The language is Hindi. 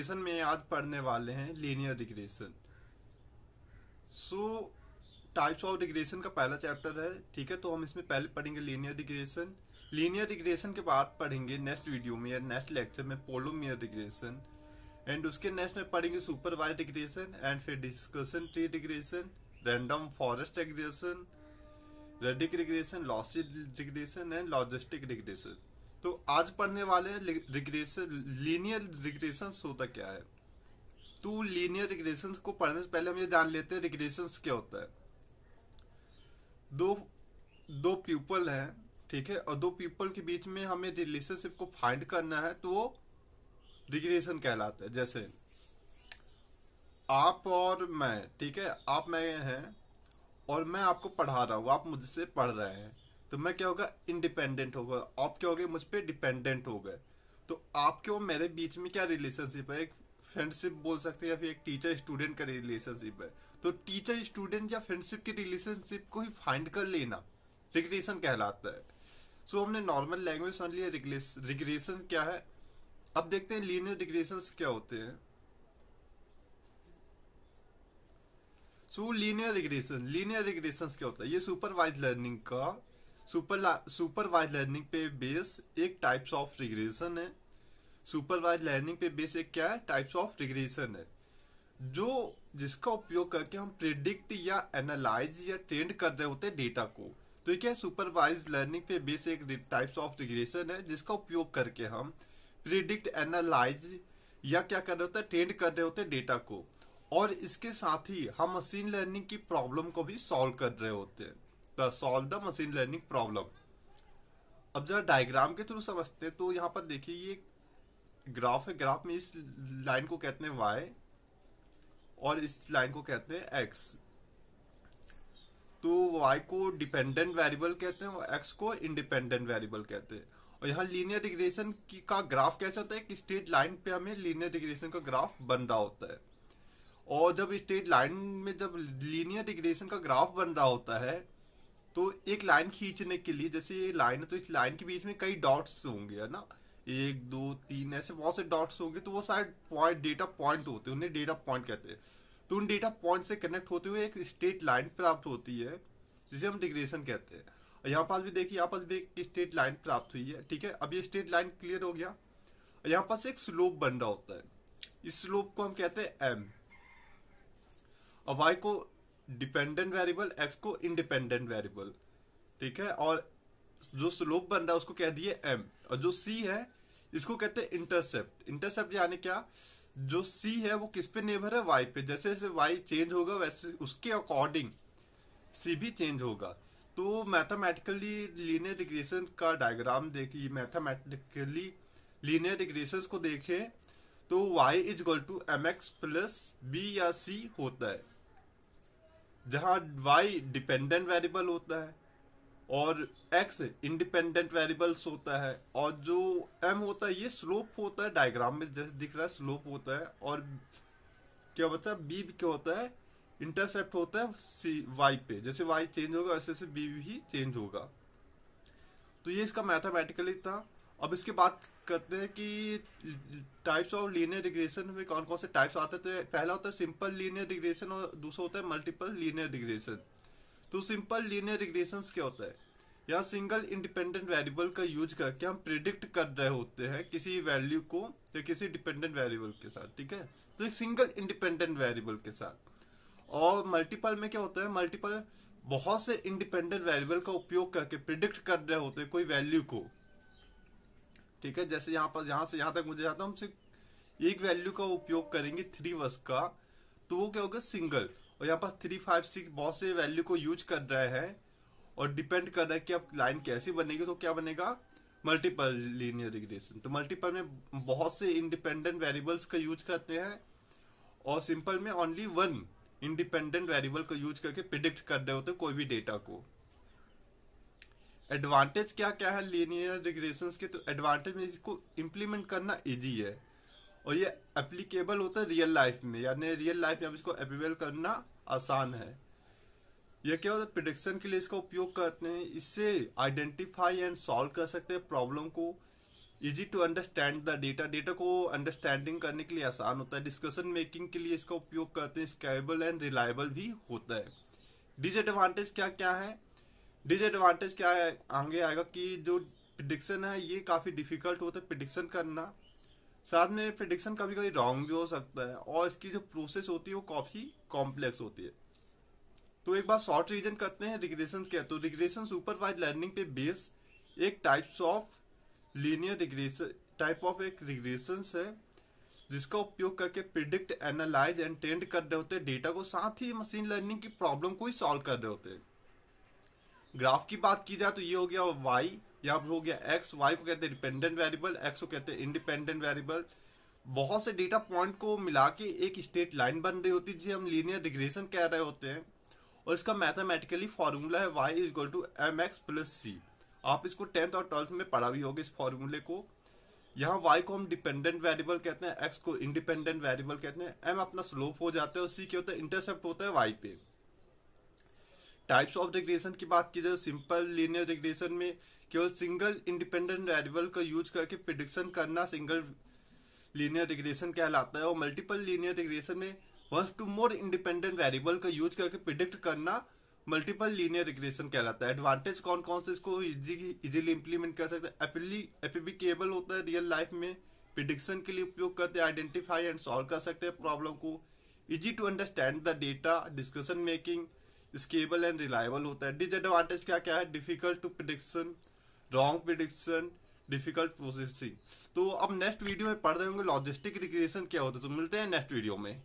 सेशन में आज पढ़ने वाले हैं linear regression. Types of regression का पहला चैप्टर है, ठीक है। तो हम इसमें पहले पढ़ेंगे लीनियर रिग्रेशन। लीनियर रिग्रेशन के बाद पढ़ेंगे नेक्स्ट वीडियो में या नेक्स्ट लेक्चर में पॉलीमॉर्फिक रिग्रेशन, एंड उसके नेक्स्ट में पढ़ेंगे सुपरवाइज्ड रिग्रेशन, एंड फिर decision tree regression, random forest regression, ridge regression, lasso regression and logistic regression. तो आज पढ़ने वाले हैं रिग्रेशन, लीनियर रिग्रेशन होता क्या है। तो लीनियर रिग्रेशन को पढ़ने से पहले हम ये जान लेते हैं रिग्रेशन क्या होता है। दो पीपल हैं, ठीक है, और दो पीपल के बीच में हमें रिलेशनशिप को फाइंड करना है, तो वो रिग्रेशन कहलाता है। जैसे आप और मैं, ठीक है, आप मैं हैं और मैं आपको पढ़ा रहा हूँ, आप मुझसे पढ़ रहे हैं, तो मैं क्या होगा, इंडिपेंडेंट होगा। आप क्या हो गए, मुझ पे डिपेंडेंट हो गए। तो आपके और मेरे बीच में क्या रिलेशनशिप है, एक फ्रेंडशिप बोल सकते हैं या फिर एक टीचर स्टूडेंट का रिलेशनशिप है। तो टीचर स्टूडेंट या फ्रेंडशिप के रिलेशनशिप को ही फाइंड कर लेना रिग्रेशन कहलाता है। हमने नॉर्मल लैंग्वेज समझ लिया रिग्रेशन क्या है। अब देखते हैं लीनियर रिग्रेशन क्या होते हैं। लीनियर रिग्रेशन क्या होता है, ये सुपरवाइज लर्निंग पे बेस एक टाइप्स ऑफ रिग्रेशन है। सुपरवाइज लर्निंग पे बेस एक क्या है, टाइप्स ऑफ रिग्रेशन है, जो जिसका उपयोग करके हम प्रिडिक्ट या एनालाइज या ट्रेंड कर रहे होते हैं डेटा को। तो ये क्या है, सुपरवाइज लर्निंग पे बेस एक टाइप्स ऑफ रिग्रेशन है जिसका उपयोग करके हम प्रिडिक्ट, एनालाइज या क्या कर रहे होते हैं, ट्रेंड कर रहे होते हैं डेटा को। और इसके साथ ही हम मशीन लर्निंग की प्रॉब्लम को भी सॉल्व कर रहे होते हैं, solve the machine learning problem. अब जरा डायग्राम के थ्रू समझते हैं। तो यहाँ पर देखिए, ये ग्राफ है, ग्राफ में इस लाइन को कहते हैं y और इस लाइन को कहते हैं x। तो y को डिपेंडेंट वेरिएबल कहते हैं और x को इंडिपेंडेंट वेरिएबल कहते हैं। और यहाँ लीनियर रिग्रेशन का ग्राफ कैसा होता है कि स्ट्रेट लाइन पे हमें लीनियर रिग्रेशन का ग्राफ बन रहा होता है। और जब स्ट्रेट लाइन में जब लीनियर रिग्रेशन का ग्राफ बन रहा होता है, तो एक लाइन खींचने के लिए, जैसे ये लाइन है तो इस लाइन के बीच में कई डॉट्स होंगे, है ना, 1 2 3 ऐसे बहुत से डॉट्स होंगे। तो वो शायद पॉइंट, डेटा पॉइंट होते हैं, उन्हें डेटा पॉइंट कहते हैं। तो उन डेटा पॉइंट से कनेक्ट होते हुए एक स्ट्रेट लाइन प्राप्त होती है जिसे हम रिग्रेशन कहते हैं। और यहाँ पास भी देखिए, यहाँ पास भी एक स्ट्रेट लाइन प्राप्त हुई है, ठीक है। अब ये स्ट्रेट लाइन क्लियर हो गया और यहाँ पास एक स्लोप बन रहा होता है। इस स्लोप को हम कहते हैं एम, और y को डिपेंडेंट वेरिएबल, x को इंडिपेंडेंट वेरिएबल, ठीक है। और जो स्लोप बन रहा है उसको कह दिए m, और जो c है इसको कहते हैं इंटरसेप्ट। इंटरसेप्ट यानी क्या, जो c है वो किस पे निर्भर है, y पे। जैसे जैसे y चेंज होगा वैसे उसके अकॉर्डिंग c भी चेंज होगा। तो मैथमेटिकली लीनियर रिग्रेशन का डायग्राम देखिए, मैथमेटिकली लीनियर रिग्रेशन को देखें तो y is equal to mx plus b या c होता है, जहां y डिपेंडेंट वेरिएबल होता है और x इंडिपेंडेंट वेरिएबल्स होता है, और जो m होता है ये स्लोप होता है। डायग्राम में जैसे दिख रहा है स्लोप होता है, और क्या बचा, b क्या होता है, इंटरसेप्ट होता है y पे। जैसे y चेंज होगा वैसे से b भी चेंज होगा। तो ये इसका मैथमेटिकली था। अब इसके बात करते हैं कि टाइप्स ऑफ लीनियर रिग्रेशन में कौन कौन से टाइप्स आते हैं। तो पहला होता है सिंपल लीनियर रिग्रेशन और दूसरा होता है मल्टीपल लीनियर रिग्रेशन। तो सिंपल लीनियर रिग्रेशन क्या होता है, यहाँ सिंगल इंडिपेंडेंट वेरिएबल का यूज करके हम प्रिडिक्ट कर रहे होते हैं किसी वैल्यू को या किसी डिपेंडेंट वेरिएबल के साथ, ठीक है। तो एक सिंगल इंडिपेंडेंट वेरिएबल के साथ। और मल्टीपल में क्या होता है, मल्टीपल बहुत से इंडिपेंडेंट वेरिएबल का उपयोग करके प्रिडिक्ट कर रहे होते हैं कोई वैल्यू को, ठीक है। जैसे यहाँ पर, यहाँ से यहाँ तक मुझे जाता, हम सिर्फ एक वैल्यू का उपयोग करेंगे 3 वर्ष का, तो वो क्या होगा, सिंगल। और यहाँ पर 3 5 6 बहुत से वैल्यू को यूज कर रहे हैं और डिपेंड कर रहा है कि अब लाइन कैसी बनेगी, तो क्या बनेगा, मल्टीपल लीनियर रिग्रेशन। तो मल्टीपल में बहुत से इंडिपेंडेंट वेरिएबल्स का यूज करते हैं, और सिंपल में ओनली 1 इंडिपेंडेंट वेरिएबल का यूज करके प्रिडिक्ट कर रहे होते हैं कोई भी डेटा को। एडवांटेज क्या क्या है लीनियर रिग्रेशंस के, तो एडवांटेज में इसको इम्प्लीमेंट करना इजी है और ये एप्लीकेबल होता है रियल लाइफ में, यानी रियल लाइफ में इसको एप्लीकेबल करना आसान है। ये क्या होता है, प्रिडिक्शन के लिए इसका उपयोग करते हैं। इससे आइडेंटिफाई एंड सॉल्व कर सकते हैं प्रॉब्लम को, easy to understand the data, data को अंडरस्टैंडिंग करने के लिए आसान होता है। डिस्कशन मेकिंग के लिए इसका उपयोग करते हैं। स्केलेबल एंड रिलायबल भी होता है। डिसएडवांटेज क्या क्या है? डिसएडवांटेज क्या है आगे आएगा कि जो प्रिडिक्शन है ये काफ़ी डिफिकल्ट होता है प्रिडिक्शन करना। साथ में प्रिडिक्शन कभी कभी रॉन्ग भी हो सकता है और इसकी जो प्रोसेस होती है वो काफ़ी कॉम्प्लेक्स होती है। तो एक बार शॉर्ट रिवीजन करते हैं रिग्रेशन क्या है। तो रिग्रेशन सुपरवाइज्ड लर्निंग पे बेस एक types of linear regression type of एक रिग्रेशन है जिसका उपयोग करके प्रिडिक्ट, एनालाइज एंड ट्रेंड कर रहे होते हैं डेटा को, साथ ही मशीन लर्निंग की प्रॉब्लम को ही सॉल्व कर रहे होते हैं। ग्राफ की बात की जाए तो ये हो गया वाई, यहाँ पर हो गया एक्स। वाई को कहते हैं डिपेंडेंट वेरिएबल, एक्स को कहते हैं इंडिपेंडेंट वेरिएबल। बहुत से डेटा पॉइंट को मिला के एक स्ट्रेट लाइन बन रही होती है जिसे हम लीनियर रिग्रेशन कह रहे होते हैं। और इसका मैथमेटिकली फॉर्मूला है y is equal to m x plus c. आप इसको 10th और 12th में पढ़ा भी होगा इस फॉर्मूले को। यहाँ y को हम डिपेंडेंट वेरिएबल कहते हैं, x को इंडिपेंडेंट वेरिएबल कहते हैं, m अपना स्लोप हो जाता है और c क्या होता है इंटरसेप्ट होता है y पे। टाइप्स ऑफ रिग्रेशन की बात की जाए सिंपल लीनियर रिग्रेशन में केवल सिंगल इंडिपेंडेंट वेरिएबल का यूज करके प्रिडिक्शन करना सिंगल लीनियर रिग्रेशन कहलाता है। और मल्टीपल लीनियर रिग्रेशन में one two more independent variable का यूज करके प्रिडिक्ट करना मल्टीपल लीनियर रिग्रेशन कहलाता है। एडवांटेज कौन कौन से इसको इजीली इंप्लीमेंट कर सकते हैं? एप्लीकेबल होता है रियल लाइफ में, प्रिडिक्शन के लिए उपयोग करते हैं, आइडेंटिफाई एंड सॉल्व कर सकते हैं प्रॉब्लम को। Easy to understand the data, discussion making, scalable and reliable होता है। डिसएडवांटेज क्या क्या है? Difficult to prediction, wrong prediction, difficult processing. तो अब नेक्स्ट वीडियो में पढ़ रहे होंगे लॉजिस्टिक रिग्रेशन क्या होता है। तो मिलते हैं नेक्स्ट वीडियो में।